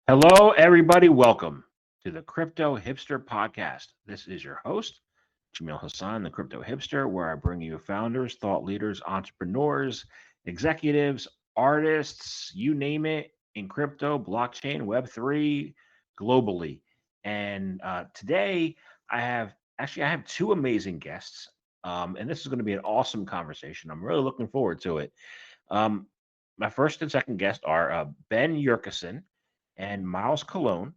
Hello, everybody. Welcome to the Crypto Hipster Podcast. This is your host, Jamil Hassan, the Crypto Hipster, where I bring you founders, thought leaders, entrepreneurs, executives, artists, you name it, in crypto, blockchain, Web3, globally. And today I have two amazing guests, and this is going to be an awesome conversation. I'm really looking forward to it. Um, my first and second guest are Ben Yurcisin and Miles Cologne.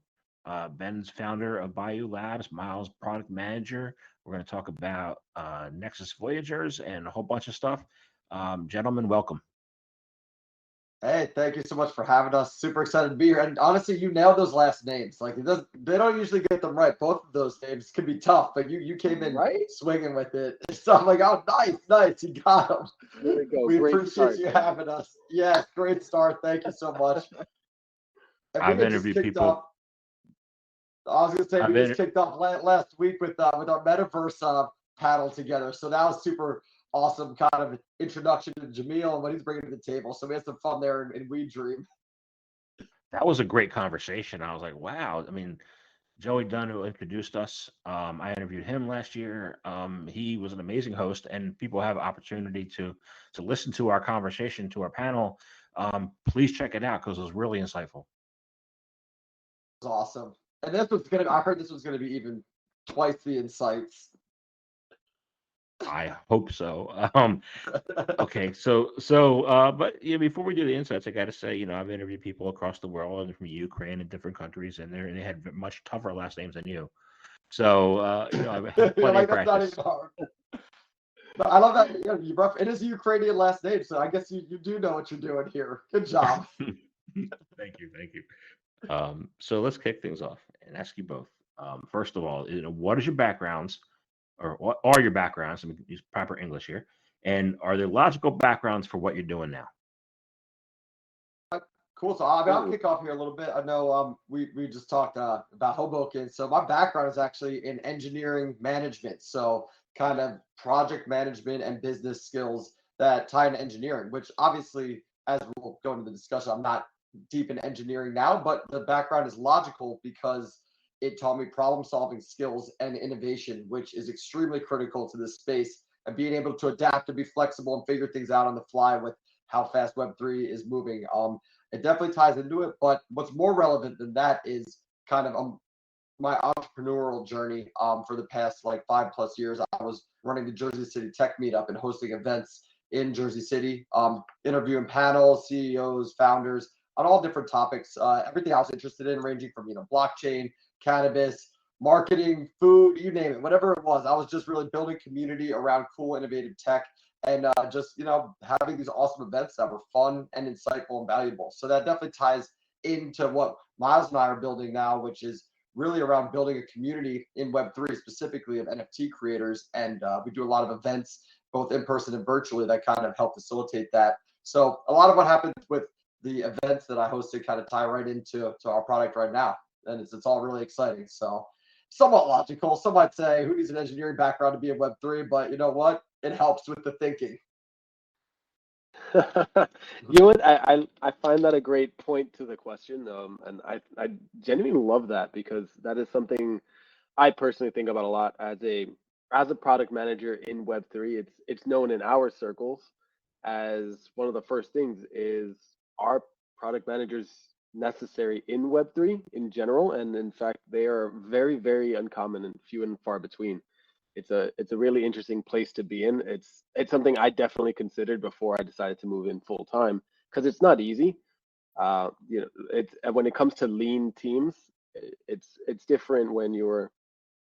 Ben's founder of BeYu Labs, Miles product manager. We're going to talk about Nexus Voyagers and a whole bunch of stuff. Gentlemen, welcome. Hey, thank you so much for having us. Super excited to be here. And honestly, you nailed those last names. Like they don't usually get them right. Both of those names can be tough, but you came in Right? swinging with it. So I'm like, oh, nice, you got them. There we go. We Great appreciate start. you having us. Yes, great start. Thank you so much. And we I've get just interviewed kicked people. off. I was gonna say we I've just inter- kicked off last week with our metaverse panel together. So that was super awesome kind of introduction to Jamil and what he's bringing to the table. So we had some fun there in We Dream. that was a great conversation. I was like, wow. I mean, Joey Dunn, who introduced us, I interviewed him last year. He was an amazing host, and people have opportunity to listen to our conversation, to our panel. Please check it out because it was really insightful. Was awesome. And this was gonna I heard this was gonna be even twice the insights. I hope so. Okay, but yeah, before we do the insights, I got to say, I've interviewed people across the world and from Ukraine and different countries, and they had much tougher last names than you. So, I've had You're plenty of like, that's not even practice. hard. But I love that it is a Ukrainian last name, so I guess you do know what you're doing here. Good job. Thank you. So let's kick things off and ask you both. First of all, what is your backgrounds, or what are your backgrounds? I mean, use proper English here, and are there logical backgrounds for what you're doing now? Cool. So I'll kick off here a little bit. I know we just talked about Hoboken. So my background is actually in engineering management. So kind of project management and business skills that tie into engineering, which obviously, as we'll go into the discussion, I'm not deep in engineering now, but the background is logical because it taught me problem solving skills and innovation, which is extremely critical to this space and being able to adapt and be flexible and figure things out on the fly with how fast Web3 is moving. It definitely ties into it. But what's more relevant than that is kind of my entrepreneurial journey. For the past like 5+ years, I was running the Jersey City Tech Meetup and hosting events in Jersey City, interviewing panels, CEOs, founders on all different topics, everything I was interested in, ranging from blockchain, cannabis, marketing, food, you name it, whatever it was. I was just really building community around cool, innovative tech and just having these awesome events that were fun and insightful and valuable. So that definitely ties into what Miles and I are building now, which is really around building a community in Web3, specifically of NFT creators. And we do a lot of events, both in person and virtually, that kind of help facilitate that. So a lot of what happens with the events that I hosted kind of tie right into our product right now. And it's all really exciting. So somewhat logical. Some might say, who needs an engineering background to be in Web3? But you know what? It helps with the thinking. You know what? I find that a great point to the question, and I genuinely love that because that is something I personally think about a lot as a product manager in Web3. It's known in our circles as one of the first things is, are product managers necessary in Web3 in general? And in fact, they are very, very uncommon and few and far between. It's a really interesting place to be in. It's something I definitely considered before I decided to move in full time because it's not easy. It's when it comes to lean teams, it's different when you're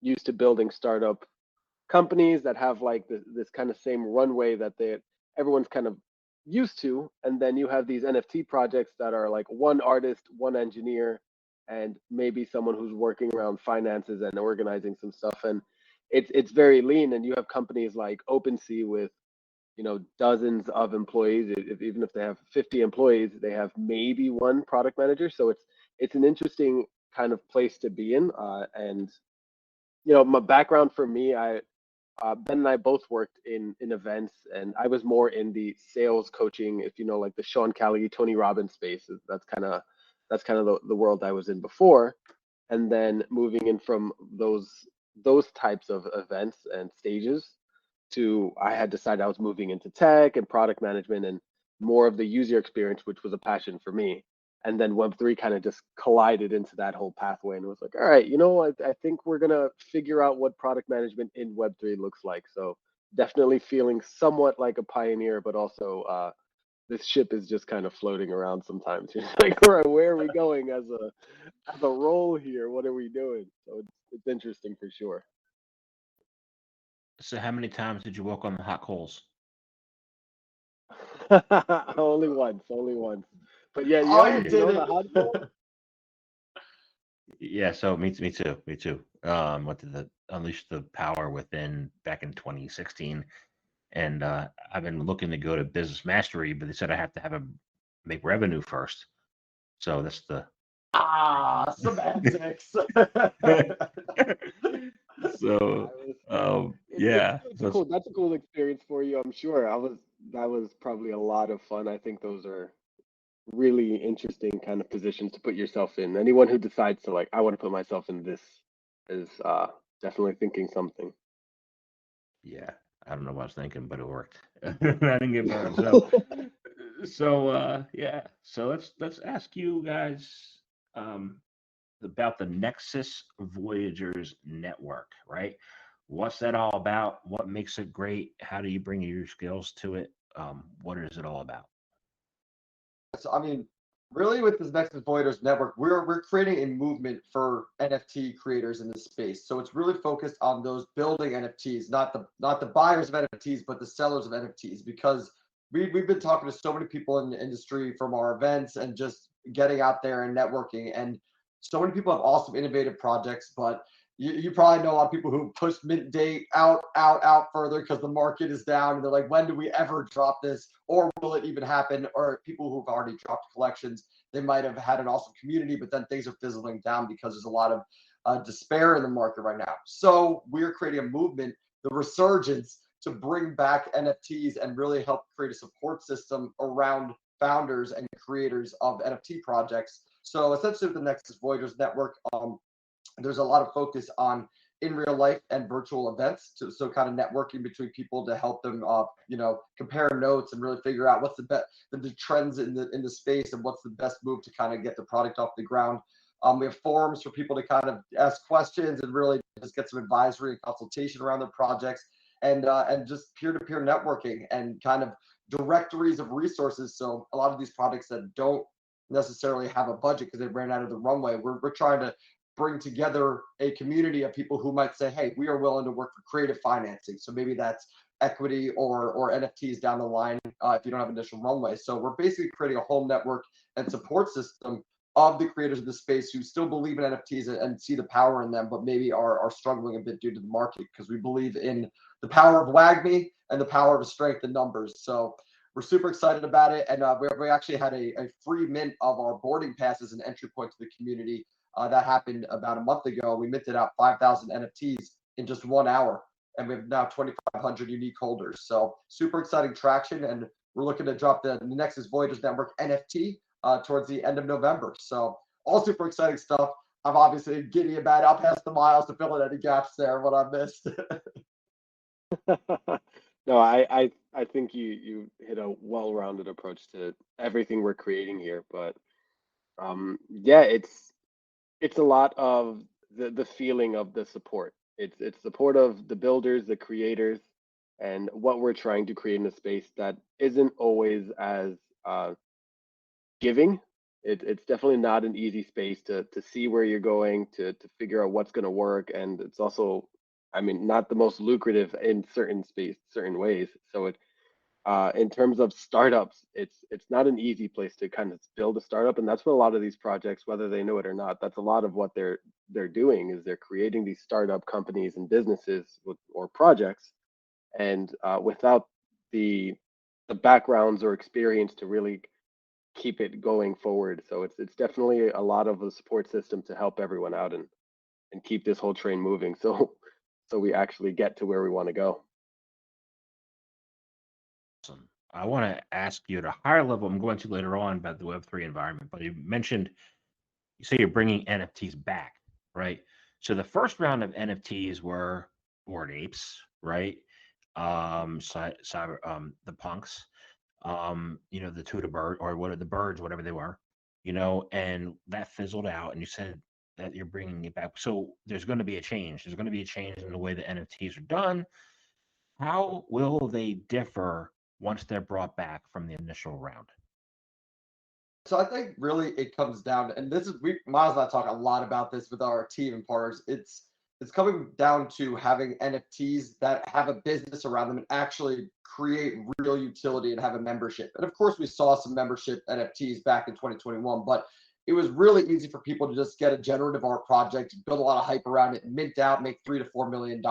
used to building startup companies that have like this kind of same runway that everyone's kind of used to, and then you have these NFT projects that are like one artist, one engineer, and maybe someone who's working around finances and organizing some stuff, and it's very lean. And you have companies like OpenSea with dozens of employees. Even if they have 50 employees, they have maybe one product manager. So it's an interesting kind of place to be in. And my background for me, Ben and I both worked in events, and I was more in the sales coaching, if like the Sean Kelly, Tony Robbins space. That's That's kind of the world I was in before. And then moving in from those types of events and stages to, I had decided I was moving into tech and product management and more of the user experience, which was a passion for me. And then Web3 kind of just collided into that whole pathway and was like, all right, I think we're going to figure out what product management in Web3 looks like. So definitely feeling somewhat like a pioneer, but also this ship is just kind of floating around sometimes. You're like, all right, where are we going as a role here? What are we doing? So it's interesting for sure. So how many times did you walk on the hot coals? Only once. But yeah, Oh, yeah, you did the hot it. Yeah, so me too. What did the Unleash the Power Within back in 2016, and I've been looking to go to Business Mastery, but they said I have to make revenue first. So that's the Semantics. so yeah. It's cool. That's a cool experience for you, I'm sure. That was probably a lot of fun. I think those are really interesting kind of positions to put yourself in. Anyone who decides to, like, I want to put myself in this is definitely thinking something. Yeah, I don't know what I was thinking, but it worked. I didn't get burned. So yeah. So let's ask you guys about the Nexus Voyagers network, right? What's that all about? What makes it great? How do you bring your skills to it? What is it all about? So, I mean, really, with this Nexus Voyagers network, we're creating a movement for NFT creators in this space. So it's really focused on those building NFTs, not the buyers of NFTs, but the sellers of NFTs. Because we've been talking to so many people in the industry from our events and just getting out there and networking. And so many people have awesome, innovative projects, but you probably know a lot of people who push mint date out further because the market is down and they're like, when do we ever drop this, or will it even happen? Or people who've already dropped collections, they might have had an awesome community, but then things are fizzling down because there's a lot of despair in the market right now. So we're creating a movement, the Resurgence, to bring back NFTs and really help create a support system around founders and creators of NFT projects. So essentially with the Nexus Voyagers network, there's a lot of focus on in real life and virtual events, so kind of networking between people to help them compare notes and really figure out what's the trends in the space and what's the best move to kind of get the product off the ground. We have forums for people to kind of ask questions and really just get some advisory and consultation around their projects, and just peer-to-peer networking and kind of directories of resources. So a lot of these projects that don't necessarily have a budget because they ran out of the runway, we're trying to bring together a community of people who might say, hey, we are willing to work for creative financing. So maybe that's equity or NFTs down the line if you don't have initial runway. So we're basically creating a whole network and support system of the creators of the space who still believe in NFTs and see the power in them, but maybe are struggling a bit due to the market, because we believe in the power of WAGMI and the power of strength in numbers. So we're super excited about it. And we actually had a free mint of our boarding passes and entry point to the community. That happened about a month ago. We minted out 5,000 NFTs in just 1 hour, and we have now 2,500 unique holders. So super exciting traction, and we're looking to drop the Nexus Voyagers Network NFT towards the end of November. So all super exciting stuff. I'm obviously giddy about it. I'll pass the miles to fill in any gaps there, what I missed. No, I think you hit a well-rounded approach to everything we're creating here. But yeah, it's a lot of the feeling of the support. It's support of the builders, the creators, and what we're trying to create in a space that isn't always as giving. It's definitely not an easy space to see where you're going, to figure out what's going to work, and it's also, I mean, not the most lucrative in certain ways. So in terms of startups, it's not an easy place to kind of build a startup, and that's what a lot of these projects, whether they know it or not, that's a lot of what they're doing, is they're creating these startup companies and businesses or projects, and without the backgrounds or experience to really keep it going forward. So it's definitely a lot of a support system to help everyone out and keep this whole train moving. So we actually get to where we want to go. I want to ask you at a higher level, I'm going to later on, about the Web3 environment, but you mentioned say you're bringing NFTs back, right? So the first round of NFTs were Bored Apes, right? The punks, the Tuda bird or what are the birds, whatever they were, and that fizzled out. And you said that you're bringing it back. So there's going to be a change. There's going to be a change in the way the NFTs are done. How will they differ once they're brought back from the initial round? So I think really it comes down to, and this is Miles and I talk a lot about this with our team and partners. It's coming down to having NFTs that have a business around them and actually create real utility and have a membership. And of course, we saw some membership NFTs back in 2021, but it was really easy for people to just get a generative art project, build a lot of hype around it, mint out, make $3 to $4 million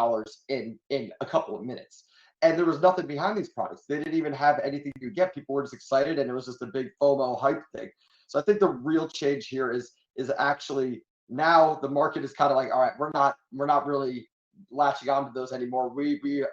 in a couple of minutes. And there was nothing behind these products. They didn't even have anything to get. People were just excited, and it was just a big FOMO hype thing. So I think the real change here is actually now the market is kind of like, all right, we're not really latching onto those anymore. We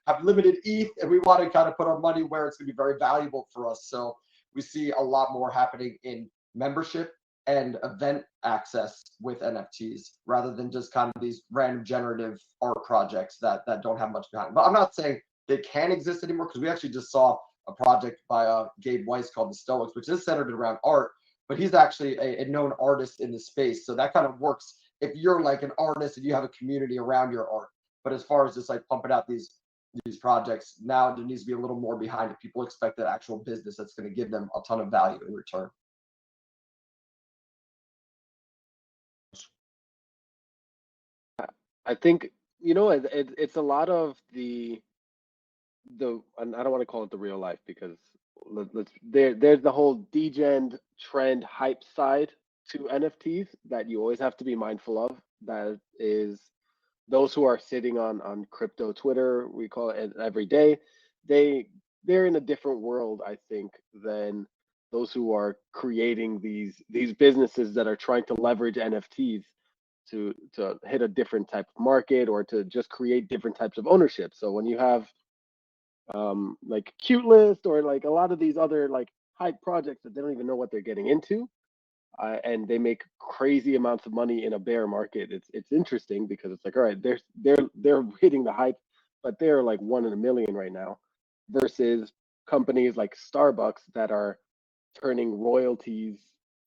have limited ETH, and we want to kind of put our money where it's going to be very valuable for us. So we see a lot more happening in membership and event access with NFTs rather than just kind of these random generative art projects that don't have much behind. But I'm not saying they can exist anymore, because we actually just saw a project by Gabe Weiss called the Stoics, which is centered around art, but he's actually a known artist in the space. So that kind of works if you're like an artist and you have a community around your art. But as far as just like pumping out these projects, now there needs to be a little more behind it. People expect that actual business that's going to give them a ton of value in return. I think, it's a lot of the and I don't want to call it the real life, because there's the whole degen trend hype side to NFTs that you always have to be mindful of. That is those who are sitting on crypto Twitter, we call it every day, they're in a different world, I think, than those who are creating these businesses that are trying to leverage NFTs to hit a different type of market, or to just create different types of ownership. So when you have like Cute List, or like a lot of these other like hype projects that they don't even know what they're getting into, and they make crazy amounts of money in a bear market. It's interesting, because it's like, all right, they're hitting the hype, but they're like 1 in a million right now, versus companies like Starbucks that are turning royalties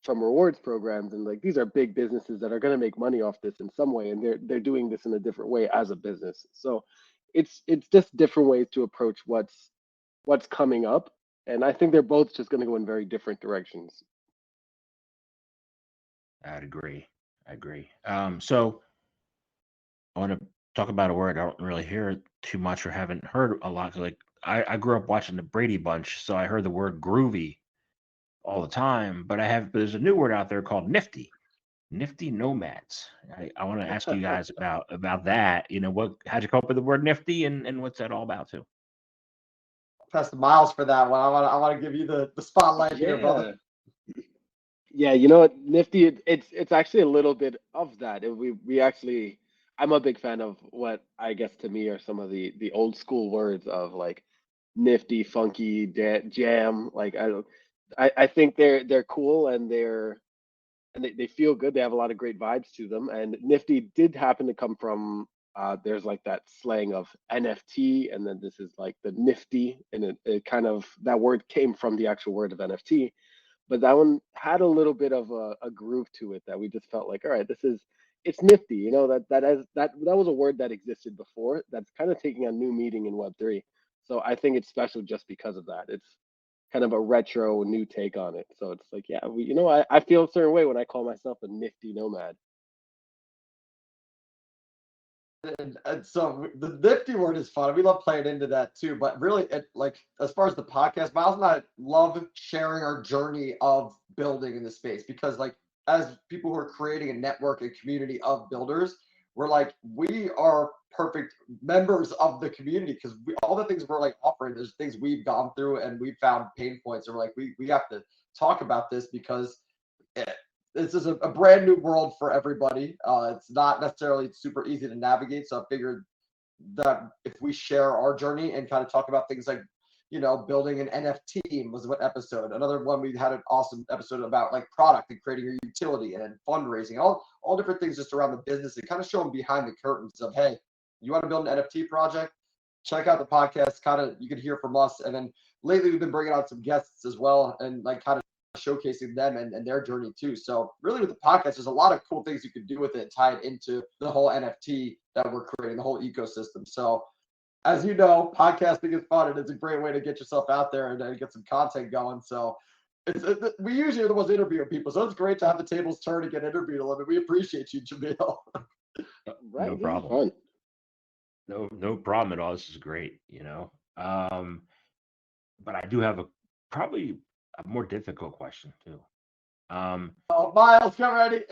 from rewards programs, and like these are big businesses that are going to make money off this in some way, and they're doing this in a different way as a business. So it's just different ways to approach what's coming up, and I think they're both just going to go in very different directions. I'd agree. So I want to talk about a word I don't really hear too much or haven't heard a lot. Like I grew up watching the Brady Bunch, so I heard the word groovy all the time. But there's a new word out there called Nifty. Nifty nomads. I want to ask you guys about that. How'd you come up with the word Nifty, and what's that all about too? Pass the Miles for that one. I want to give you the spotlight here, brother. Yeah, you know what, Nifty, it's actually a little bit of that. We actually, I'm a big fan of what I guess to me are some of the old school words of like nifty, funky, jam. Like I think they're cool, and they feel good. They have a lot of great vibes to them. And Nifty did happen to come from there's like that slang of NFT, and then this is like the nifty, and it kind of, that word came from the actual word of NFT. But that one had a little bit of a groove to it that we just felt like, all right, it's nifty. That was a word that existed before that's kind of taking a new meaning in Web3. So I think it's special just because of that. It's kind of a retro new take on it. So it's like, yeah, I feel a certain way when I call myself a nifty nomad. And so the nifty word is fun. We love playing into that too. But really, like as far as the podcast, Miles and I love sharing our journey of building in the space, because like as people who are creating a network and community of builders, we're like, we are perfect members of the community, because all the things we're like offering, there's things we've gone through and we found pain points, and we're like, we have to talk about this, because this is a brand new world for everybody. It's not necessarily super easy to navigate. So I figured that if we share our journey and kind of talk about things like, building an NFT was one episode. Another one, we had an awesome episode about like product and creating your utility and fundraising, all different things just around the business and kind of showing behind the curtains of, hey, you want to build an NFT project? Check out the podcast. Kind of, you can hear from us. And then lately we've been bringing on some guests as well and like kind of showcasing them and their journey too. So really with the podcast, there's a lot of cool things you can do with it, tie it into the whole NFT that we're creating, the whole ecosystem. So as you know, podcasting is fun and it's a great way to get yourself out there and get some content going. So we usually are the ones interviewing people. So it's great to have the tables turn and get interviewed a little bit. We appreciate you, Jamil. Right, no problem. No problem at all. This is great, but I do have probably a more difficult question too. Miles, get ready.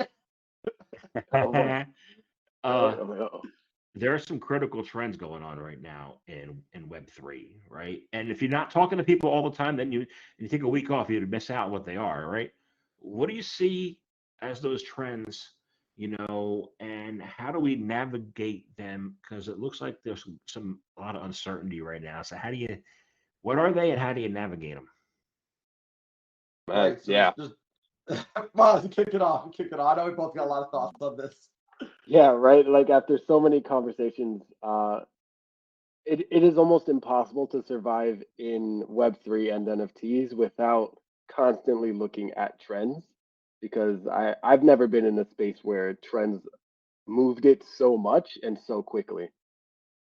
There are some critical trends going on right now in Web3, right? And if you're not talking to people all the time, then you take a week off, you'd miss out on what they are, right? What do you see as those trends, and how do we navigate them? Because it looks like there's a lot of uncertainty right now. So what are they and how do you navigate them? Right, so yeah. Miles, kick it off. I know we both got a lot of thoughts on this. Yeah, right. Like after so many conversations, it is almost impossible to survive in Web3 and NFTs without constantly looking at trends, because I've never been in a space where trends moved it so much and so quickly.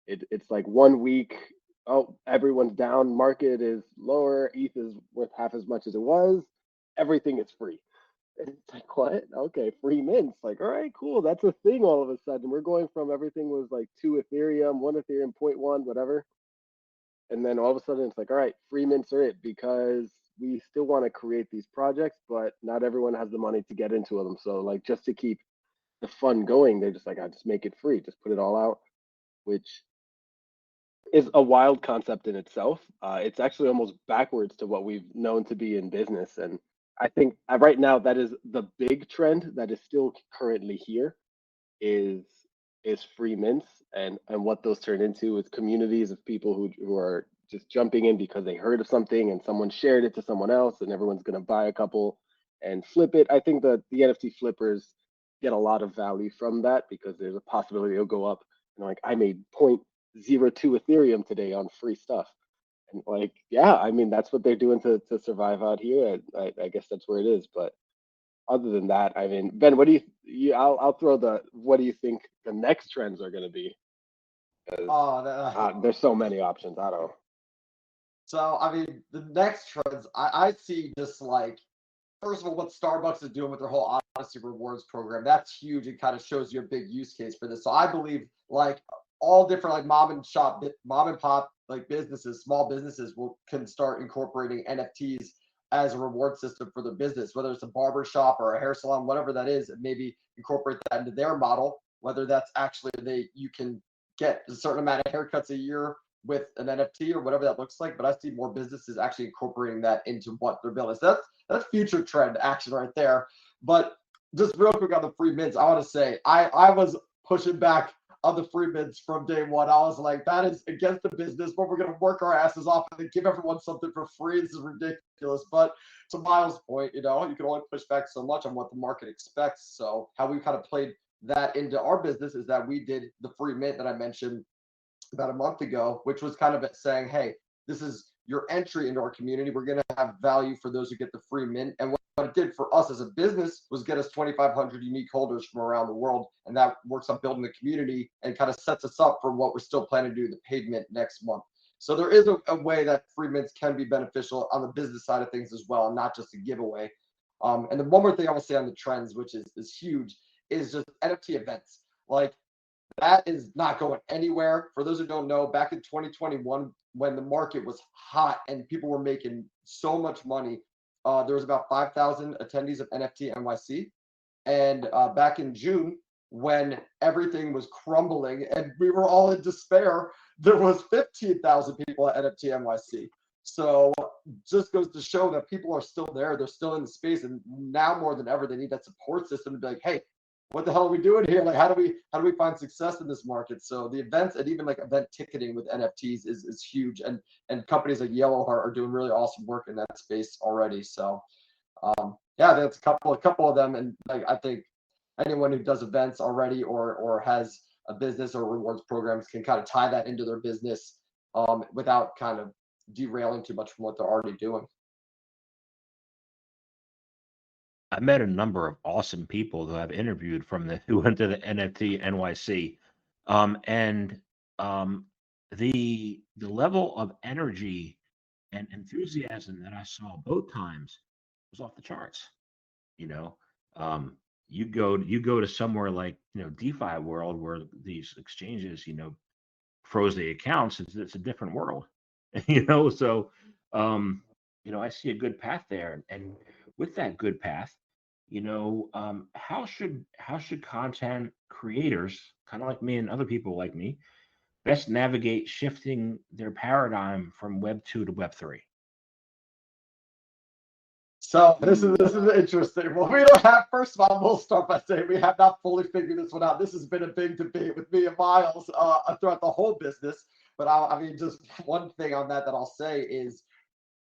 It's like 1 week, oh, everyone's down, market is lower, ETH is worth half as much as it was, everything is free. And it's like, what? Okay, free mints. Like, all right, cool. That's a thing all of a sudden. We're going from everything was like 2 Ethereum, 1 Ethereum, 0.1, whatever. And then all of a sudden it's like, all right, free mints are it, because we still want to create these projects, but not everyone has the money to get into them. So like just to keep the fun going, they're just like, I just make it free, just put it all out, which is a wild concept in itself. It's actually almost backwards to what we've known to be in business. And I think right now that is the big trend that is still currently here is free mints, and what those turn into is communities of people who are just jumping in because they heard of something and someone shared it to someone else and everyone's going to buy a couple and flip it. I think that the NFT flippers get a lot of value from that because there's a possibility it'll go up. Like I made 0.02 Ethereum today on free stuff. And like, yeah, I mean, that's what they're doing to survive out here. I guess that's where it is. But other than that, I mean, Ben, what do you I'll throw what do you think the next trends are going to be? There's so many options. I don't know. So, I mean, the next trends, I see just like, first of all, what Starbucks is doing with their whole Odyssey Rewards program. That's huge. It kind of shows you a big use case for this. So I believe like all different like mom and pop like businesses, small businesses can start incorporating NFTs as a reward system for their business, whether it's a barber shop or a hair salon, whatever that is, and maybe incorporate that into their model, whether that's actually you can get a certain amount of haircuts a year with an NFT or whatever that looks like. But I see more businesses actually incorporating that into what they're building. So that's future trend action right there. But just real quick on the free mints, I want to say I was pushing back on the free mints from day one. I was like, that is against the business, but we're going to work our asses off and give everyone something for free. This is ridiculous. But to Miles' point, you can only push back so much on what the market expects. So how we kind of played that into our business is that we did the free mint that I mentioned about a month ago, which was kind of saying, hey, this is your entry into our community. We're going to have value for those who get the free mint. And what it did for us as a business was get us 2,500 unique holders from around the world. And that works on building the community and kind of sets us up for what we're still planning to do, the paid mint next month. So there is a way that free mints can be beneficial on the business side of things as well, and not just a giveaway. And then one more thing I want to say on the trends, which is huge, is just NFT events. Like that is not going anywhere. For those who don't know, back in 2021, when the market was hot and people were making so much money, there was about 5,000 attendees of NFT NYC. And back in June, when everything was crumbling and we were all in despair, there was 15,000 people at NFT NYC. So just goes to show that people are still there. They're still in the space. And now more than ever, they need that support system to be like, hey, what the hell are we doing here? Like, how do we find success in this market? So the events and even like event ticketing with NFTs is huge, and companies like Yellowheart are doing really awesome work in that space already. So yeah, that's a couple of them, and like I think anyone who does events already or has a business or rewards programs can kind of tie that into their business without kind of derailing too much from what they're already doing. I met a number of awesome people who I've interviewed who went to the NFT NYC, and the level of energy and enthusiasm that I saw both times was off the charts. You know, you go to somewhere like DeFi world where these exchanges froze the accounts. It's a different world, So I see a good path there, and with that good path, how should content creators, kind of like me and other people like me, best navigate shifting their paradigm from Web 2 to Web 3? So this is interesting. Well, we don't have. First of all, we'll start by saying we have not fully figured this one out. This has been a big debate with me and Miles throughout the whole business. But I mean, just one thing on that I'll say is,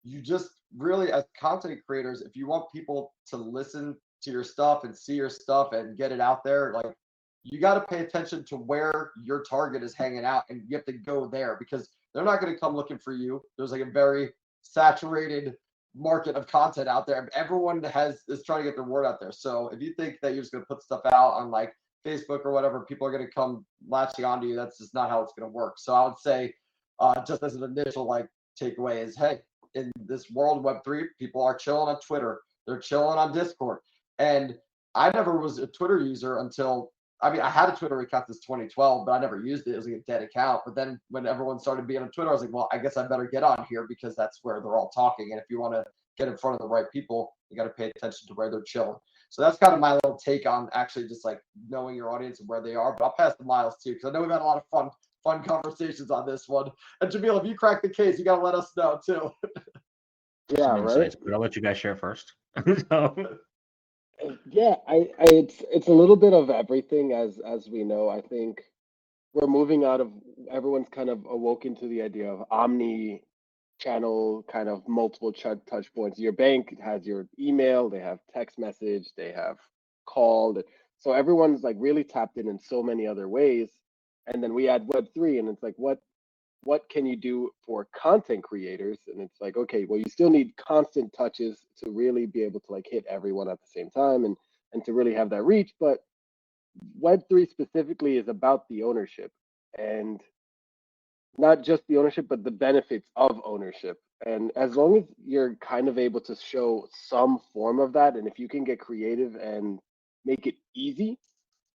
you just really, as content creators, if you want people to listen to your stuff and see your stuff and get it out there, like, you got to pay attention to where your target is hanging out, and you have to go there because they're not going to come looking for you. There's like a very saturated market of content out there. Everyone is trying to get their word out there. So if you think that you're just going to put stuff out on like Facebook or whatever, people are going to come latching onto you. That's just not how it's going to work. So I would say, just as an initial like takeaway is, hey, in this world of Web3, people are chilling on Twitter. They're chilling on Discord. And I never was a Twitter user until, I mean, I had a Twitter account since 2012, but I never used it. It was like a dead account. But then when everyone started being on Twitter, I was like, well, I guess I better get on here because that's where they're all talking. And if you want to get in front of the right people, you got to pay attention to where they're chilling. So that's kind of my little take on actually just like knowing your audience and where they are. But I'll pass the Miles too, because I know we've had a lot of fun conversations on this one. And Jamil, if you crack the case, you got to let us know too. Yeah, right. But I'll let you guys share first. Yeah, it's a little bit of everything, as we know. I think we're moving out of, everyone's kind of awoken to the idea of omni channel, kind of multiple touch points. Your bank has your email, they have text message, they have call. So everyone's like really tapped in so many other ways. And then we add Web3, and it's like, what can you do for content creators? And it's like, okay, well, you still need constant touches to really be able to like hit everyone at the same time and to really have that reach. But Web3 specifically is about the ownership, and not just the ownership, but the benefits of ownership. And as long as you're kind of able to show some form of that, and if you can get creative and make it easy,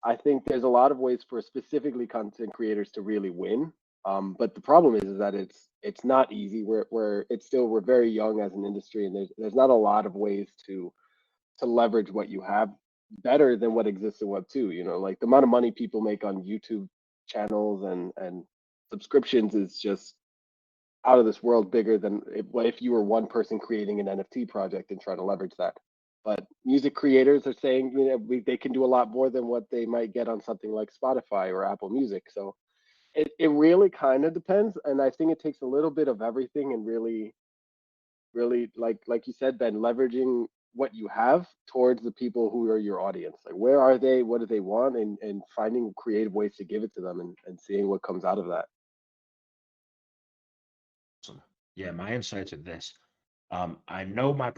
I think there's a lot of ways for specifically content creators to really win. But the problem is that it's not easy. We're very young as an industry, and there's not a lot of ways to leverage what you have better than what exists in Web 2. Like the amount of money people make on YouTube channels and subscriptions is just out of this world, bigger than if you were one person creating an NFT project and trying to leverage that. But music creators are saying, they can do a lot more than what they might get on something like Spotify or Apple Music. So it really kind of depends. And I think it takes a little bit of everything, and really, really, like you said, Ben, leveraging what you have towards the people who are your audience. Like, where are they? What do they want? And finding creative ways to give it to them, and seeing what comes out of that. Awesome. Yeah, my insights are this. I know my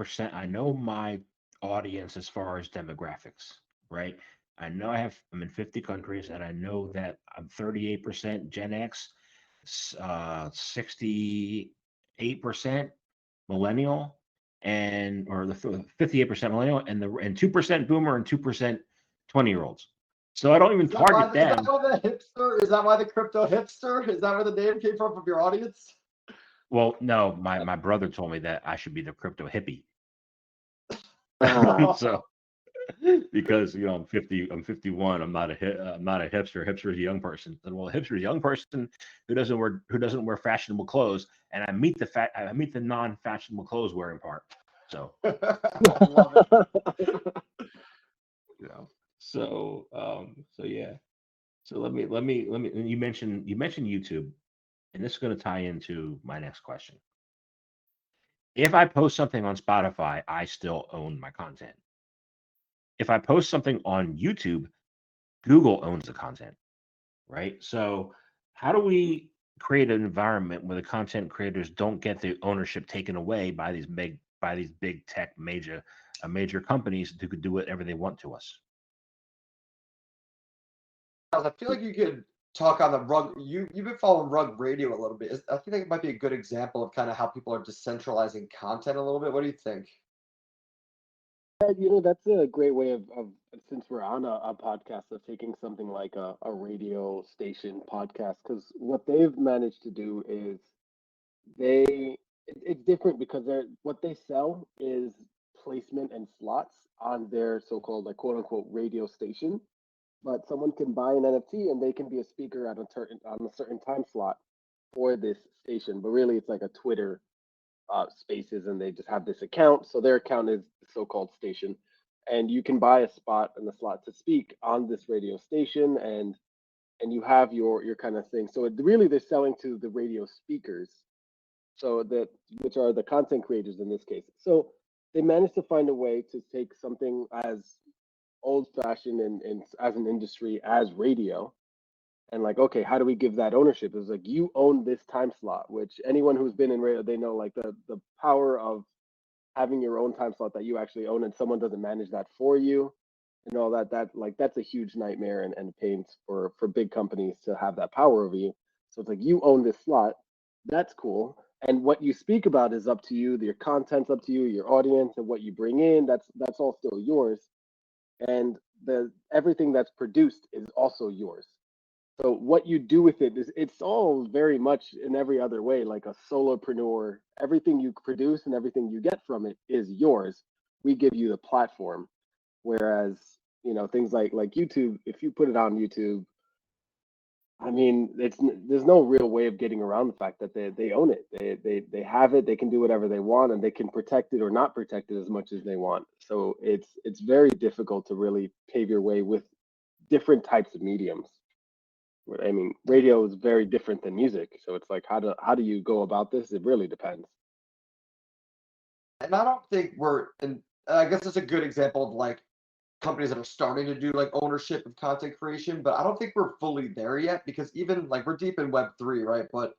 audience as far as demographics, right? I'm in 50 countries, and I know that I'm 38% Gen X, 68% millennial, or the 58% millennial, and 2% boomer, and 2% 20-year-olds. So I don't even target them. Is that why the crypto hipster? Is that where the name came from your audience? Well, no, my brother told me that I should be the crypto hippie. So, because I'm 51, I'm not a hipster. Hipster is a young person. And well, a hipster is a young person who doesn't wear fashionable clothes, and I meet the non-fashionable clothes wearing part. So, I love it. So So let me. You mentioned YouTube, and this is going to tie into my next question. If I post something on Spotify, I still own my content. If I post something on YouTube, Google owns the content, right? So how do we create an environment where the content creators don't get the ownership taken away by these big tech major companies who could do whatever they want to us? I feel like you could talk on the rug. You've been following Rug Radio a little bit. I think it might be a good example of kind of how people are decentralizing content a little bit. What do you think? That's a great way of since we're on a podcast, of taking something like a radio station podcast, because what they've managed to do is it's different because what they sell is placement and slots on their so-called, like, quote unquote radio station. But someone can buy an NFT and they can be a speaker at on a certain time slot for this station. But really, it's like a Twitter Spaces, and they just have this account. So their account is the so-called station, and you can buy a spot and a slot to speak on this radio station, and you have your kind of thing. So really, they're selling to the radio speakers, so that, which are the content creators in this case. So they managed to find a way to take something as old-fashioned and as an industry as radio, and like, okay, how do we give that ownership? It's like, you own this time slot, which anyone who's been in radio, they know, like, the power of having your own time slot that you actually own, and someone doesn't manage that for you and all that, like, that's a huge nightmare and pains for big companies to have that power over you. So it's like, you own this slot. That's cool. And what you speak about is up to you. Your content's up to you, your audience, and what you bring in, that's all still yours. And the everything that's produced is also yours. So what you do with it is, it's all very much in every other way like a solopreneur. Everything you produce and everything you get from it is yours. We give you the platform. Whereas, things like YouTube, if you put it on YouTube, I mean, there's no real way of getting around the fact that they own it. They have it. They can do whatever they want, and they can protect it or not protect it as much as they want. So it's very difficult to really pave your way with different types of mediums. I mean, radio is very different than music, so it's like, how do you go about this? It really depends. And I don't think and I guess it's a good example of like companies that are starting to do like ownership of content creation, but I don't think we're fully there yet, because even like we're deep in Web3, right? But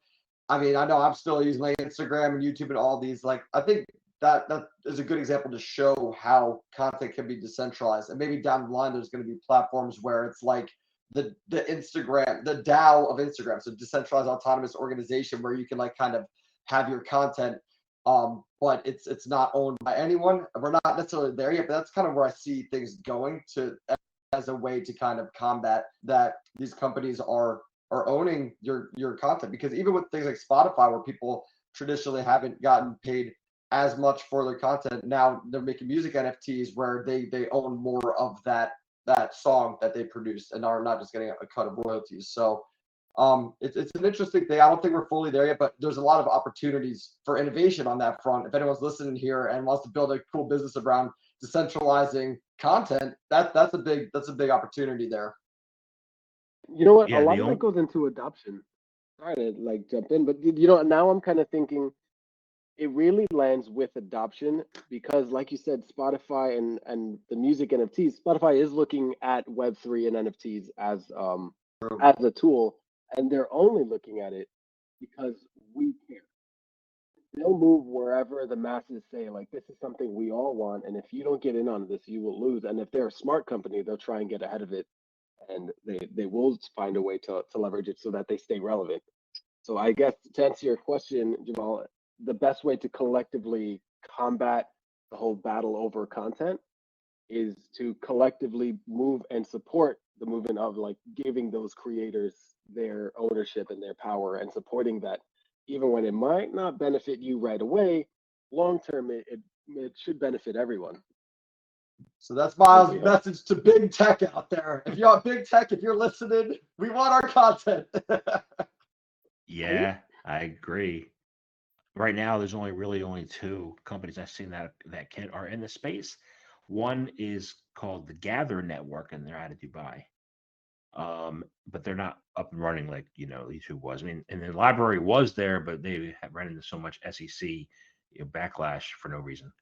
I mean, I know I'm still using like Instagram and YouTube and all these. Like, I think that is a good example to show how content can be decentralized. And maybe down the line, there's going to be platforms where it's like the Instagram, the DAO of Instagram, so decentralized autonomous organization, where you can like kind of have your content, but it's not owned by anyone. We're not necessarily there yet, but that's kind of where I see things going to, as a way to kind of combat that these companies are owning your content. Because even with things like Spotify, where people traditionally haven't gotten paid as much for their content, now they're making music NFTs where they own more of that song that they produced and are not just getting a cut of royalties. So it's an interesting thing. I don't think we're fully there yet, but there's a lot of opportunities for innovation on that front. If anyone's listening here and wants to build a cool business around decentralizing content, that's a big opportunity there. You know what? A Yeah, lot of it goes into adoption. Sorry to like jump in, but now I'm kind of thinking it really lands with adoption, because, like you said, Spotify and the music NFTs, Spotify is looking at Web3 and NFTs as a tool, and they're only looking at it because we care. They'll move wherever the masses say, like, this is something we all want, and if you don't get in on this, you will lose. And if they're a smart company, they'll try and get ahead of it, and they will find a way to leverage it so that they stay relevant. So I guess, to answer your question, Jamal, the best way to collectively combat the whole battle over content is to collectively move and support the movement of, like, giving those creators their ownership and their power, and supporting that, even when it might not benefit you right away, long term it should benefit everyone. So that's Miles' message to big tech out there. If you're big tech, if you're listening, we want our content. Yeah, I agree. Right now, there's only two companies I've seen that are in the space. One is called the Gather Network, and they're out of Dubai. but they're not up and running like YouTube was. I mean, and the library was there, but they had run into so much SEC backlash for no reason.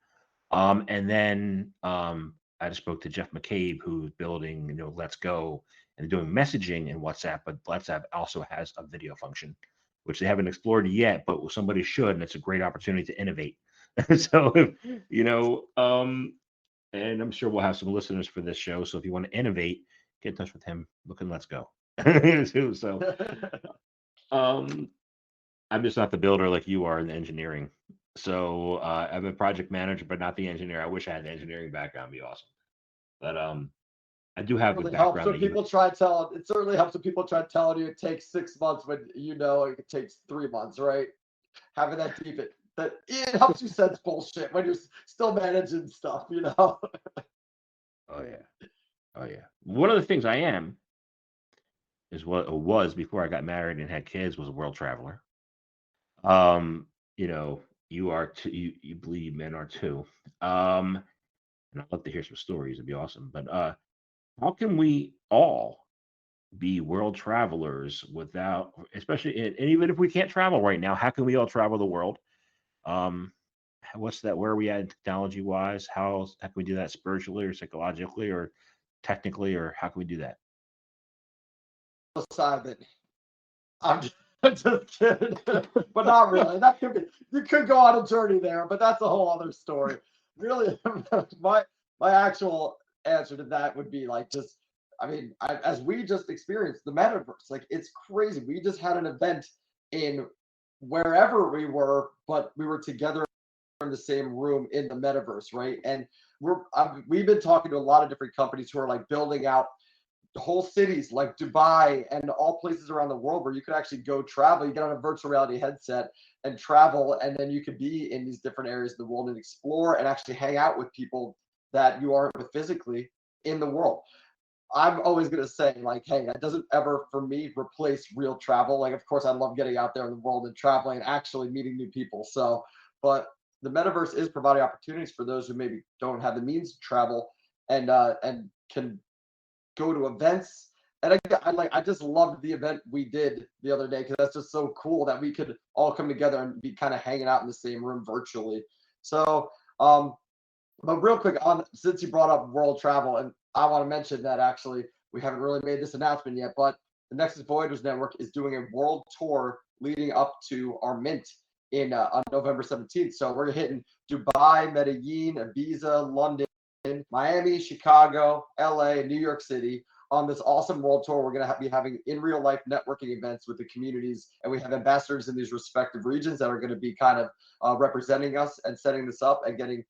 And then I just spoke to Jeff McCabe, who's building Let's Go and doing messaging in WhatsApp, but WhatsApp also has a video function, which they haven't explored yet, but somebody should, and it's a great opportunity to innovate. So, and I'm sure we'll have some listeners for this show. So if you want to innovate, get in touch with him. Look and Let's Go. So, I'm just not the builder like you are in the engineering. So I'm a project manager, but not the engineer. I wish I had an engineering background. It'd be awesome. But I do have the background. Helps when people try telling. It certainly helps when people try telling you it takes 6 months when it takes 3 months, right? Having that deep it helps you sense bullshit when you're still managing stuff, Oh yeah. One of the things I am is what it was before I got married and had kids was a world traveler. You are too, you believe men are too. And I'd love to hear some stories. It'd be awesome. But how can we all be world travelers without, especially, and even if we can't travel right now, how can we all travel the world? What's that? Where are we at technology wise? How can we do that spiritually or psychologically or technically, or how can we do that? Simon, I'm just kidding, but not really. That could be. You could go on a journey there, but that's a whole other story. Really, my actual answer to that would be like just. I mean, as we just experienced the metaverse, like it's crazy. We just had an event in wherever we were, but we were together in the same room in the metaverse, right? And we've been talking to a lot of different companies who are like building out whole cities like Dubai and all places around the world where you could actually go travel. You get on a virtual reality headset and travel, and then you could be in these different areas of the world and explore and actually hang out with people that you aren't with physically in the world. I'm always going to say, like, hey, that doesn't ever, for me, replace real travel. Like, of course, I love getting out there in the world and traveling and actually meeting new people. So, but the metaverse is providing opportunities for those who maybe don't have the means to travel and can go to events. And I just loved the event we did the other day because that's just so cool that we could all come together and be kind of hanging out in the same room virtually. So, but real quick, since you brought up world travel, and I want to mention that actually we haven't really made this announcement yet, but the Nexus Voyagers Network is doing a world tour leading up to our mint on November 17th. So we're hitting Dubai, Medellin, Ibiza, London, Miami, Chicago, LA, New York City on this awesome world tour. We're going to be having in real life networking events with the communities, and we have ambassadors in these respective regions that are going to be kind of representing us and setting this up and getting,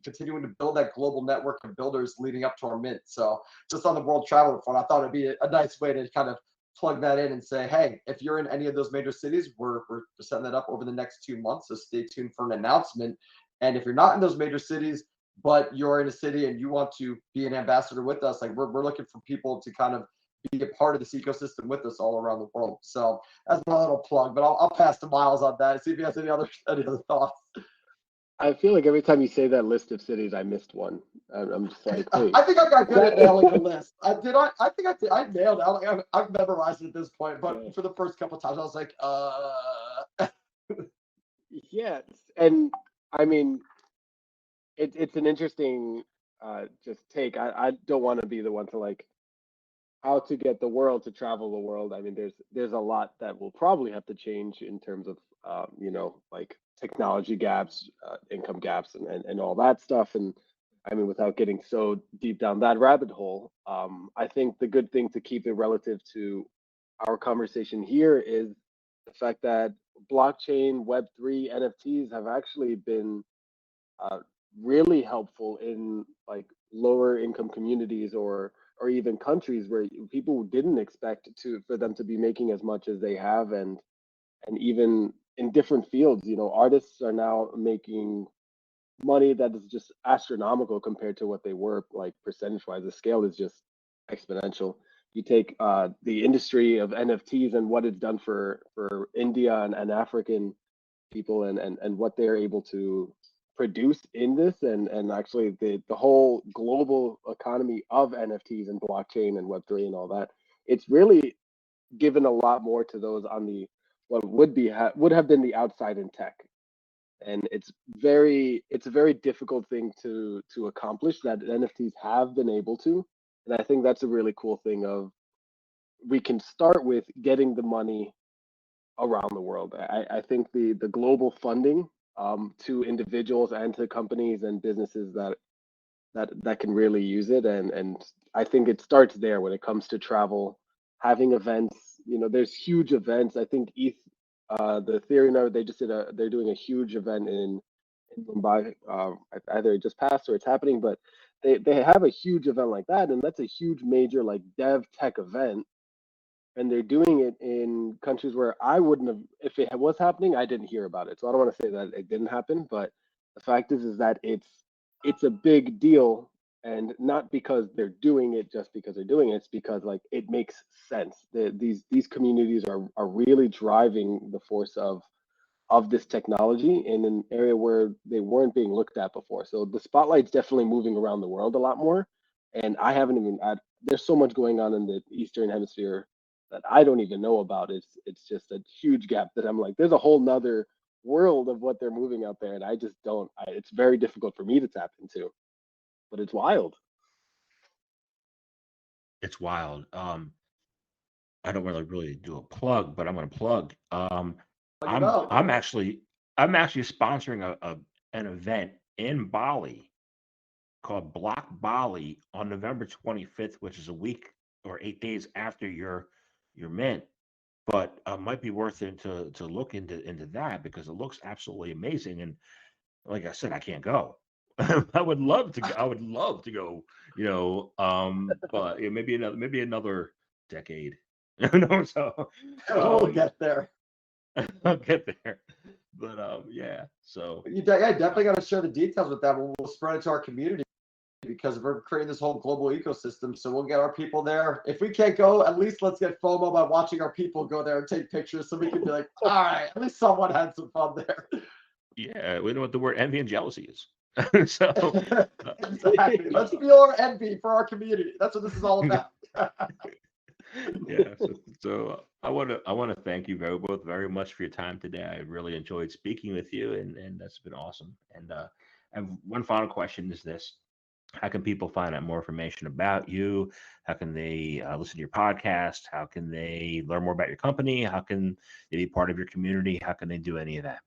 continuing to build that global network of builders leading up to our mint. So just on the world travel front, I thought it'd be a nice way to kind of plug that in and say, hey, if you're in any of those major cities, we're setting that up over the next 2 months. So stay tuned for an announcement. And if you're not in those major cities, but you're in a city and you want to be an ambassador with us, like we're looking for people to kind of be a part of this ecosystem with us all around the world. So that's my little plug, but I'll pass to Miles on that and see if he has any other thoughts. I feel like every time you say that list of cities, I missed one. I'm just like, hey. I think I got good at nailing the list. I think I nailed it. Like, I've memorized it at this point, but for the first couple of times, I was like, Yes, and I mean, it's an interesting just take. I don't want to be the one to like how to get the world to travel the world. I mean, there's a lot that will probably have to change in terms of like technology gaps, income gaps, and all that stuff. And I mean, without getting so deep down that rabbit hole, I think the good thing to keep it relative to our conversation here is the fact that blockchain, Web3, NFTs have actually been really helpful in like lower income communities or even countries where people didn't expect for them to be making as much as they have, and even in different fields, artists are now making money that is just astronomical compared to what they were, like percentage wise. The scale is just exponential. You take the industry of NFTs and what it's done for India and African people and what they're able to produce in this, and actually the whole global economy of NFTs and blockchain and Web3 and all that. it's really given a lot more to those on the what would have been the outside in tech. And it's a very difficult thing to accomplish that NFTs have been able to. And I think that's a really cool thing of we can start with getting the money around the world. I think the global funding to individuals and to companies and businesses that can really use it, and I think it starts there when it comes to travel, having events. There's huge events. I think the Ethereum Network, they're doing a huge event in Mumbai. Either it just passed or it's happening, but they have a huge event like that, and that's a huge major like dev tech event. And they're doing it in countries where I wouldn't have, if it was happening, I didn't hear about it. So I don't want to say that it didn't happen, but the fact is that it's a big deal, and not because they're doing it just because they're doing it. It's because like it makes sense. These communities are really driving the force of this technology in an area where they weren't being looked at before. So the spotlight's definitely moving around the world a lot more. And I haven't even there's so much going on in the Eastern Hemisphere that I don't even know about. It's just a huge gap that I'm like, there's a whole nother world of what they're moving out there, and I just don't. It's very difficult for me to tap into, but it's wild. It's wild. I don't really do a plug, but I'm going to plug. I'm actually sponsoring an event in Bali called Block Bali on November 25th, which is a week or 8 days after your mint. But might be worth it to look into that, because it looks absolutely amazing. And like I said, I can't go. I would love to. I would love to go. But maybe another decade. So We'll get there. I'll get there. But yeah. So You definitely got to share the details with that. We'll spread it to our community, because we're creating this whole global ecosystem. So we'll get our people there. If we can't go, at least let's get FOMO by watching our people go there and take pictures, so we can be like, all right, at least someone had some fun there. Yeah, we know what the word envy and jealousy is. So exactly. Let's feel our envy for our community. That's what this is all about. Yeah. So I want to thank you both very much for your time today. I really enjoyed speaking with you, and that's been awesome. And I have one final question: is this? How can people find out more information about you? How can they listen to your podcast? How can they learn more about your company? How can they be part of your community? How can they do any of that?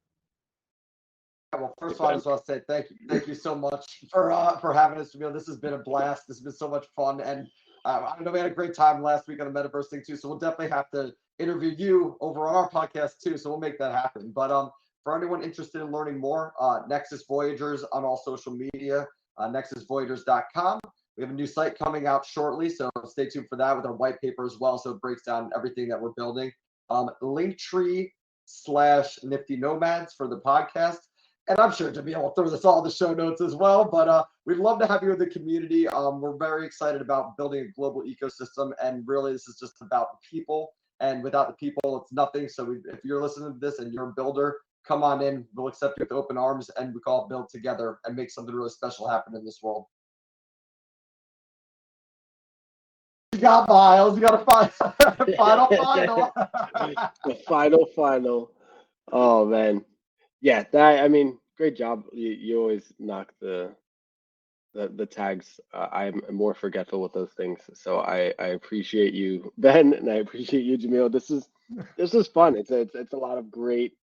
Well, first of all, I just want to say thank you so much for having us. This has been a blast. This has been so much fun, and I know we had a great time last week on the metaverse thing too. So we'll definitely have to interview you over on our podcast too. So we'll make that happen. But for anyone interested in learning more, Nexus Voyagers on all social media, nexusvoyagers.com. We have a new site coming out shortly, so stay tuned for that with our white paper as well. So it breaks down everything that we're building. Linktree/Nifty Nomads for the podcast. And I'm sure Jamil will throw this all in the show notes as well. But we'd love to have you in the community. We're very excited about building a global ecosystem. And really, this is just about the people. And without the people, it's nothing. So if you're listening to this and you're a builder, come on in. We'll accept you with open arms. And we can all build together and make something really special happen in this world. You got Miles. You got a final. The final. Oh, man. Yeah, great job. You always knock the tags. I'm more forgetful with those things, so I appreciate you, Ben, and I appreciate you, Jamil. This is fun. It's a lot of great,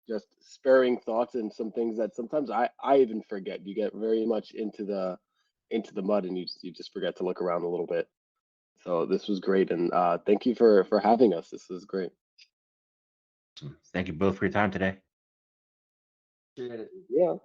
just sparing thoughts, and some things that sometimes I even forget. You get very much into the mud, and you just forget to look around a little bit. So this was great, and thank you for having us. This was great. Thank you both for your time today. Appreciate it. Yeah.